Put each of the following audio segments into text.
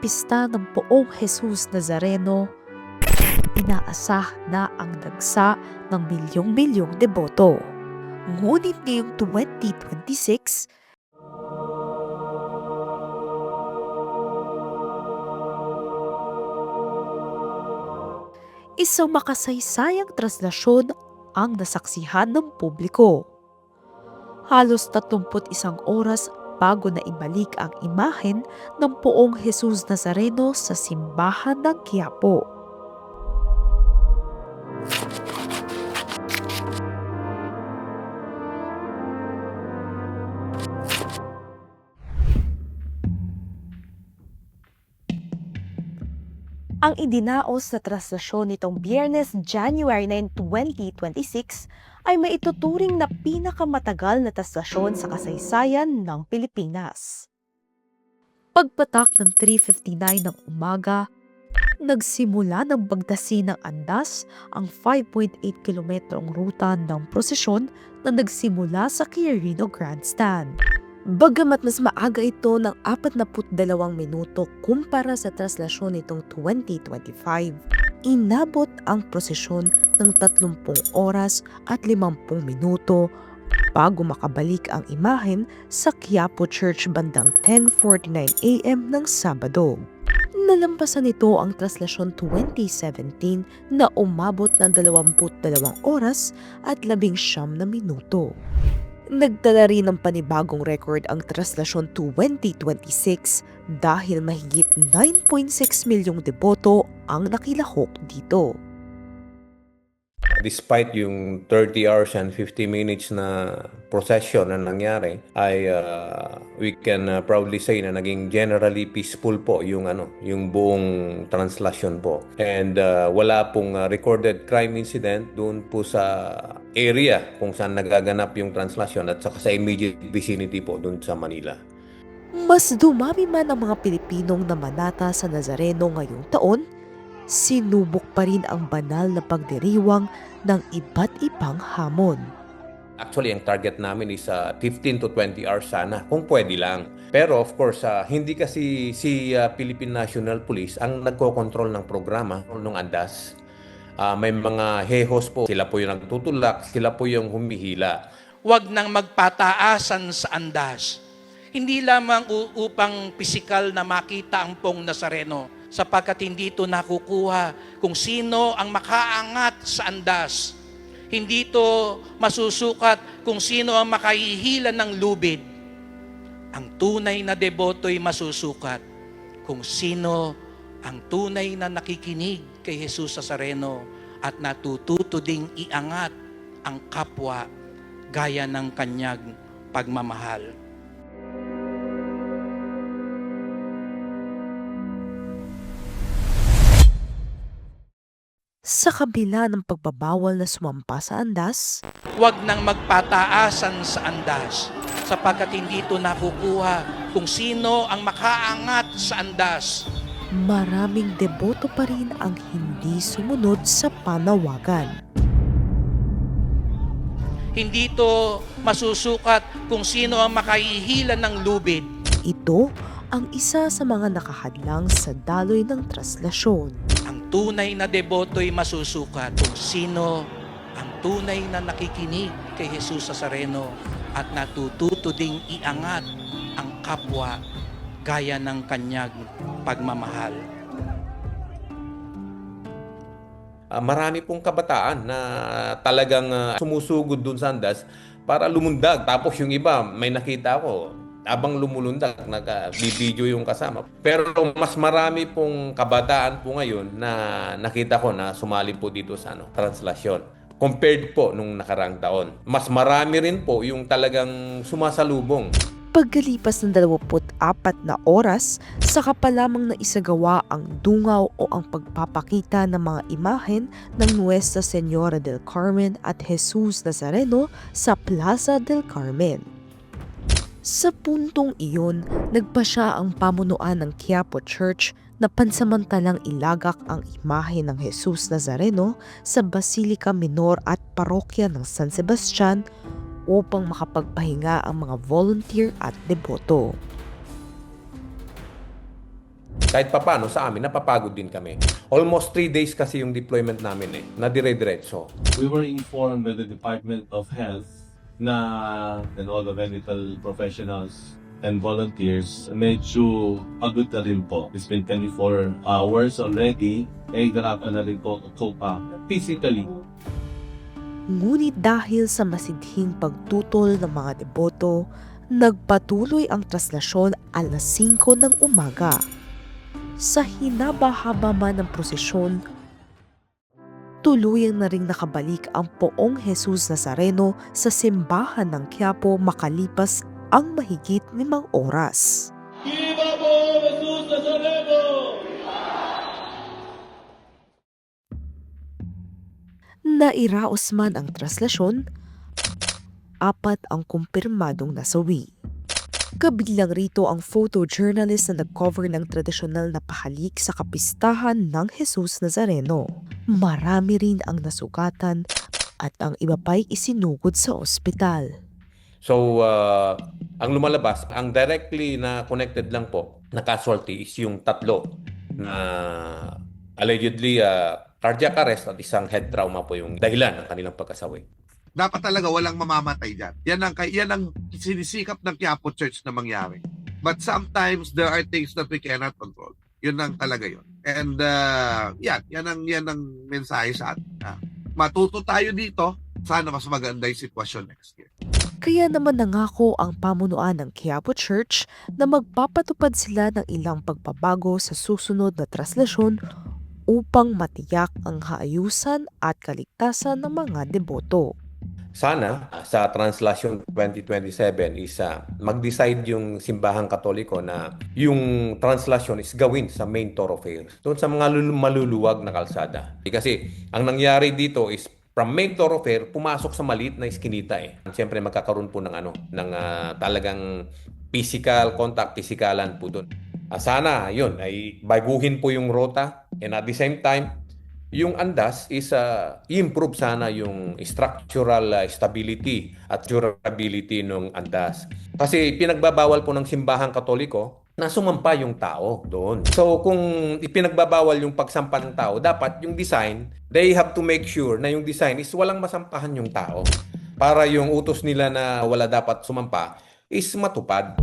pista ng Poong Jesus Nazareno, inaasah na ang dagsa ng milyong-milyong deboto. Ngunit ngayong 2026, isang makasaysayang traslasyon ang nasaksihan ng publiko. Halos 31 oras bago na ibalik ang imahen ng Poong Jesus Nazareno sa simbahan ng Quiapo. Ang idinaos na traslasyon nitong Biyernes, January 9, 2026 ay maituturing na pinakamatagal na traslasyon sa kasaysayan ng Pilipinas. Pagpatak ng 3:59 ng umaga, nagsimula ng bagtasin ng andas ang 5.8 kilometrong ruta ng prosesyon na nagsimula sa Quirino Grandstand. Bagamat mas maaga ito ng 42 minuto kumpara sa traslasyon nitong 2025, inabot ang prosesyon ng 30 oras at 50 minuto bago makabalik ang imahen sa Quiapo Church bandang 10:49 AM ng Sabado. Nalampasan nito ang traslasyon 2017 na umabot ng 22 oras at 19 minuto. Nagdala rin ng panibagong record ang traslasyon 2026 dahil mahigit 9.6 milyong deboto ang nakilahok dito. Despite yung 30 hours and 50 minutes na procession na nangyari, we can proudly say na naging generally peaceful po yung buong translasyon po. And wala pong recorded crime incident doon po sa area kung saan nagaganap yung translasyon at saka sa immediate vicinity po doon sa Manila. Mas dumami man ang mga Pilipinong namanata sa Nazareno ngayong taon, sinubok pa rin ang banal na pagdiriwang ng iba't ibang hamon. Actually, ang target namin is 15 to 20 hours sana, kung pwede lang. Pero of course, hindi kasi si Philippine National Police ang nagko-control ng programa ng andas. May mga hehos po, sila po yung nagtutulak, sila po yung humihila. Huwag nang magpataasan sa andas. Hindi lamang upang pisikal na makita ang Poong Nazareno, sapagkat hindi ito nakukuha kung sino ang makaangat sa andas. Hindi ito masusukat kung sino ang makahihilan ng lubid. Ang tunay na deboto'y masusukat kung sino ang tunay na nakikinig kay Jesus Nazareno at natututo ding iangat ang kapwa gaya ng kanyang pagmamahal. Sa kabila ng pagbabawal na sumampa sa andas, huwag nang magpataasan sa andas, sapagkat hindi ito nakukuha kung sino ang makaangat sa andas. maraming deboto pa rin ang hindi sumunod sa panawagan. Hindi ito masusukat kung sino ang makahihilan ng lubid. Ito ang isa sa mga nakahadlang sa daloy ng traslasyon. Ang tunay na deboto'y masusukat kung sino ang tunay na nakikinig kay Jesus Nazareno at natututo ding iangat ang kapwa gaya ng kanyang pagmamahal. Marami pong kabataan na talagang sumusugod dun sa andas para lumundag. Tapos yung iba, may nakita ko, abang lumulundag, nag-video yung kasama. Pero mas marami pong kabataan po ngayon na nakita ko na sumali po dito sa translasyon. Compared po nung nakaraang taon. Mas marami rin po yung talagang sumasalubong. Pagkalipas ng 24 na oras, saka pa lamang na isagawa ang dungaw o ang pagpapakita ng mga imahen ng Nuestra Señora del Carmen at Jesus Nazareno sa Plaza del Carmen. Sa puntong iyon, nagpasya ang pamunuan ng Quiapo Church na pansamantalang ilagak ang imahe ng Jesus Nazareno sa Basilica Minor at Parokya ng San Sebastian upang makapagpahinga ang mga volunteer at deboto. Kahit papano sa amin, napapagod din kami. Almost 3 days kasi yung deployment namin na dire-diretso. We were informed by the Department of Health na and all the medical professionals and volunteers medyo pagod na rin po. It's been 24 hours already. Garapan na rin po cope up physically. Ngunit dahil sa masidhing pagtutol ng mga deboto, nagpatuloy ang traslasyon alas 5 ng umaga. Sa hinaba-haba man ng prosesyon, tuluyang na ring nakabalik ang poong Jesus Nazareno sa simbahan ng Quiapo makalipas ang mahigit 5 oras. ¡Viva po Jesús Nazareno! Nairaos man ang traslasyon, 4 ang kumpirmadong nasawi. Kabilang rito ang photojournalist na nag-cover ng tradisyonal na pahalik sa kapistahan ng Jesus Nazareno. Marami rin ang nasugatan at ang iba pa'y isinugod sa ospital. So, ang lumalabas, ang directly na connected lang po na casualty is yung 3 na allegedly cardiac arrest at isang head trauma po yung dahilan ng kanilang pagkasawi. Dapat talaga walang mamamatay dyan. Yan ang sinisikap ng Quiapo Church na mangyari. But sometimes there are things that we cannot control. Yun ang talaga yun. And yan ang mensahe sa atin. Matuto tayo dito. Sana mas maganda yung sitwasyon next year. Kaya naman nangako ang pamunuan ng Quiapo Church na magpapatupad sila ng ilang pagbabago sa susunod na traslasyon upang matiyak ang kaayusan at kaligtasan ng mga deboto. Sana sa Translasyon 2027 is mag-decide yung simbahang Katoliko na yung translasyon is gawin sa main thoroughfare doon sa mga maluluwag na kalsada. Kasi ang nangyari dito is from main thoroughfare pumasok sa maliit na iskinita Siyempre magkakaroon po ng talagang physical contact, pisikalan po doon. Sana yun ay baguhin po yung rota and at the same time yung andas is i-improve sana yung structural stability at durability ng andas. Kasi pinagbabawal po ng simbahang Katoliko na sumampa yung tao doon. So kung ipinagbabawal yung pagsampa ng tao, dapat yung design, they have to make sure na yung design is walang masampahan yung tao para yung utos nila na wala dapat sumampa is matupad.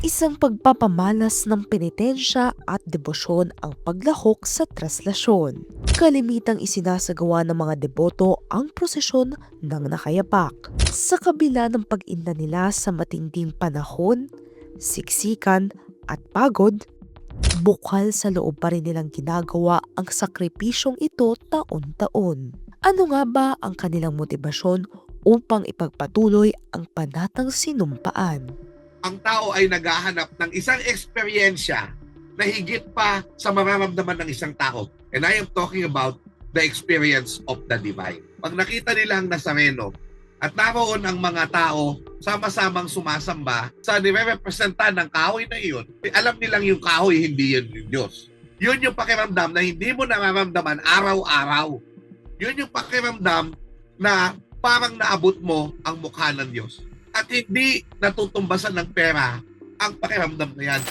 Isang pagpapamalas ng penitensya at debosyon ang paglahok sa traslasyon. Kalimitang isinasagawa ng mga deboto ang prosesyon ng nakayapak. Sa kabila ng pag-inda nila sa matinding panahon, siksikan at pagod, bukal sa loob pa rin nilang ginagawa ang sakripisyong ito taon-taon. Ano nga ba ang kanilang motibasyon upang ipagpatuloy ang panatang sinumpaan? Ang tao ay naghahanap ng isang eksperyensya na higit pa sa mararamdaman ng isang tao. And I am talking about the experience of the divine. Pag nakita nila ang Nazareno at naroon ang mga tao sama-samang sumasamba sa nire-representa ng kahoy na iyon, alam nilang yung kahoy, hindi yun yung Diyos. Yun yung pakiramdam na hindi mo nararamdaman araw-araw. Yun yung pakiramdam na parang naabot mo ang mukha ng Diyos. At hindi natutumbasan ng pera ang pakiramdam na yan.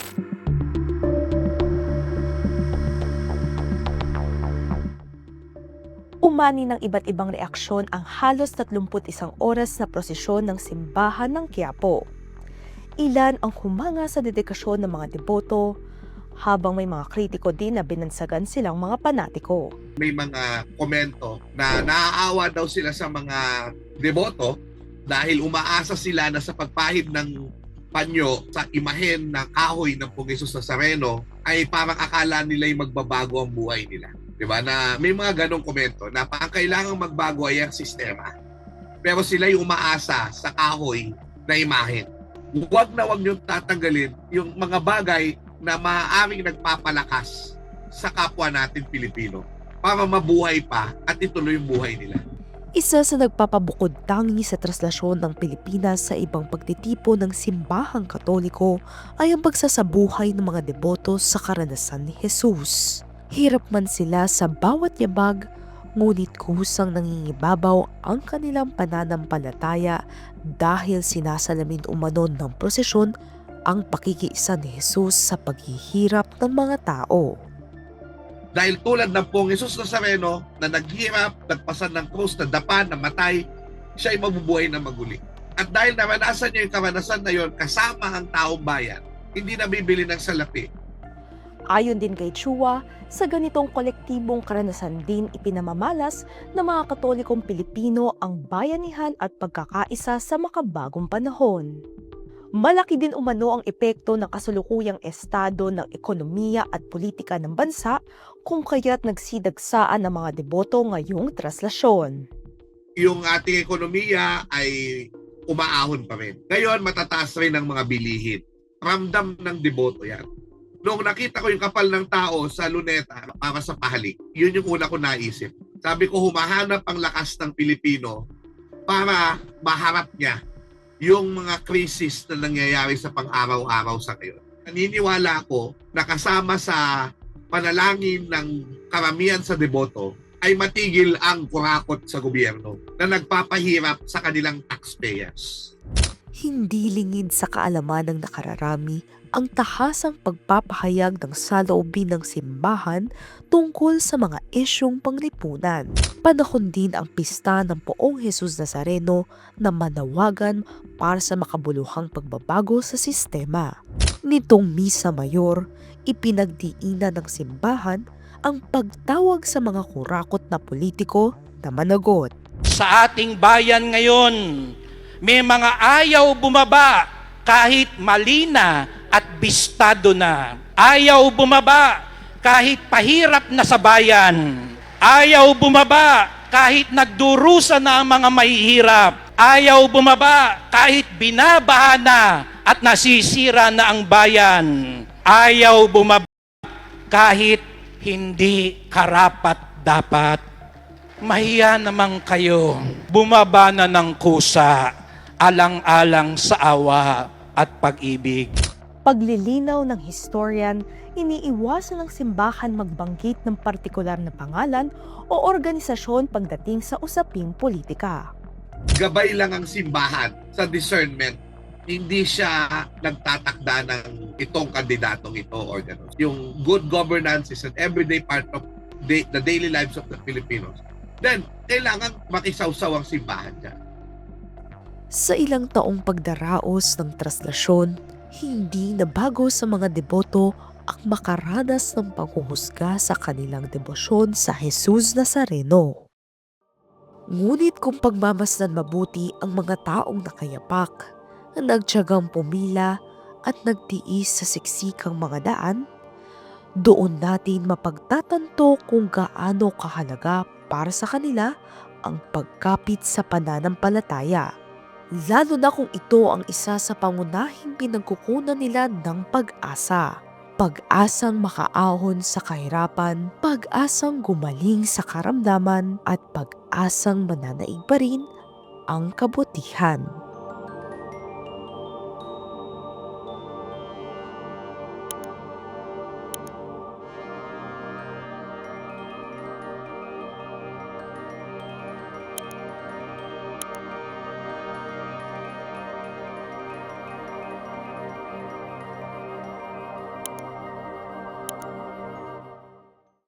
Umani ng iba't ibang reaksyon ang halos 31 oras na prosesyon ng simbahan ng Quiapo. Ilan ang humanga sa dedikasyon ng mga deboto, habang may mga kritiko din na binansagan silang mga panatiko. May mga komento na naaawa daw sila sa mga deboto dahil umaasa sila na sa pagpahid ng panyo sa imahen ng kahoy ng Pong Jesus Nazareno ay parang akala nila'y magbabago ang buhay nila. Diba? Na may mga ganong komento na ang kailangang magbago ay ang sistema. Pero sila'y umaasa sa kahoy na imahen. Huwag na huwag niyong tatanggalin yung mga bagay na maaaring nagpapalakas sa kapwa natin Pilipino para mabuhay pa at ituloy yung buhay nila. Isa sa nagpapabukod tangi sa traslasyon ng Pilipinas sa ibang pagtitipo ng simbahang Katoliko ay ang pagsasabuhay ng mga deboto sa karanasan ni Jesus. Hirap man sila sa bawat yabag Ngunit kusang nangingibabaw ang kanilang pananampalataya dahil sinasalamin umano ng prosesyon ang pakikiisa ni Jesus sa paghihirap ng mga tao. Dahil tulad ng Pong Jesus Nazareno na naghirap, nagpasan ng krus, nadapa, namatay, siya ay mabubuhay na maguli. At dahil naranasan niya yung karanasan na yon kasama ang taong bayan, hindi na bibili ng salapi. Ayon din kay Chua, sa ganitong kolektibong karanasan din ipinamamalas ng mga Katolikong Pilipino ang bayanihan at pagkakaisa sa makabagong panahon. Malaki din umano ang epekto ng kasalukuyang estado ng ekonomiya at politika ng bansa kung kaya't nagsidagsaan ang mga deboto ngayong traslasyon. Yung ating ekonomiya ay umaahon pa rin. Ngayon, matataas rin ang mga bilihin. Ramdam ng deboto yan. Noong nakita ko yung kapal ng tao sa luneta para sa pahalik, yun yung una ko naisip. Sabi ko, humahanap ang lakas ng Pilipino para maharap niya yung mga krisis na nangyayari sa pang-araw-araw sa ngayon. Naniniwala ako na kasama sa panalangin ng karamihan sa deboto ay matigil ang kurakot sa gobyerno na nagpapahirap sa kanilang taxpayers. Hindi lingid sa kaalaman ng nakararami ang tahasang pagpapahayag ng saloobin ng simbahan tungkol sa mga isyong panglipunan. Panahon din ang pista ng Poong Jesus Nazareno na manawagan para sa makabuluhang pagbabago sa sistema. Nitong Misa Mayor, ipinagdiinan ng simbahan ang pagtawag sa mga kurakot na politiko na managot. Sa ating bayan ngayon, may mga ayaw bumaba kahit mali na at bistado na. Ayaw bumaba kahit pahirap na sa bayan. Ayaw bumaba kahit nagdurusa na ang mga mahihirap. Ayaw bumaba kahit binabaha na at nasisira na ang bayan. Ayaw bumaba kahit hindi karapat-dapat. Mahiya naman kayo. Bumaba na ng kusa, alang-alang sa awa at pag-ibig. Paglilinaw ng historian, iniiwasan ng simbahan magbanggit ng partikular na pangalan o organisasyon pagdating sa usaping politika. Gabay lang ang simbahan sa discernment. Hindi siya nagtatakda ng itong kandidatong ito or gano'n. Yung good governance is an everyday part of the daily lives of the Filipinos. Then, kailangan makisawsaw ang simbahan dyan. Sa ilang taong pagdaraos ng traslasyon, hindi na bago sa mga deboto ang makaranas ng panghuhusga sa kanilang debosyon sa Jesus Nazareno. Ngunit kung pagmamasdan mabuti ang mga taong nakayapak, na nagtiyagang pumila at nagtiis sa siksikang mga daan, doon natin mapagtatanto kung gaano kahalaga para sa kanila ang pagkapit sa pananampalataya. Lalo na kung ito ang isa sa pangunahing pinagkukunan nila ng pag-asa. Pag-asang makaahon sa kahirapan, pag-asang gumaling sa karamdaman, at pag-asang mananaig pa rin ang kabutihan.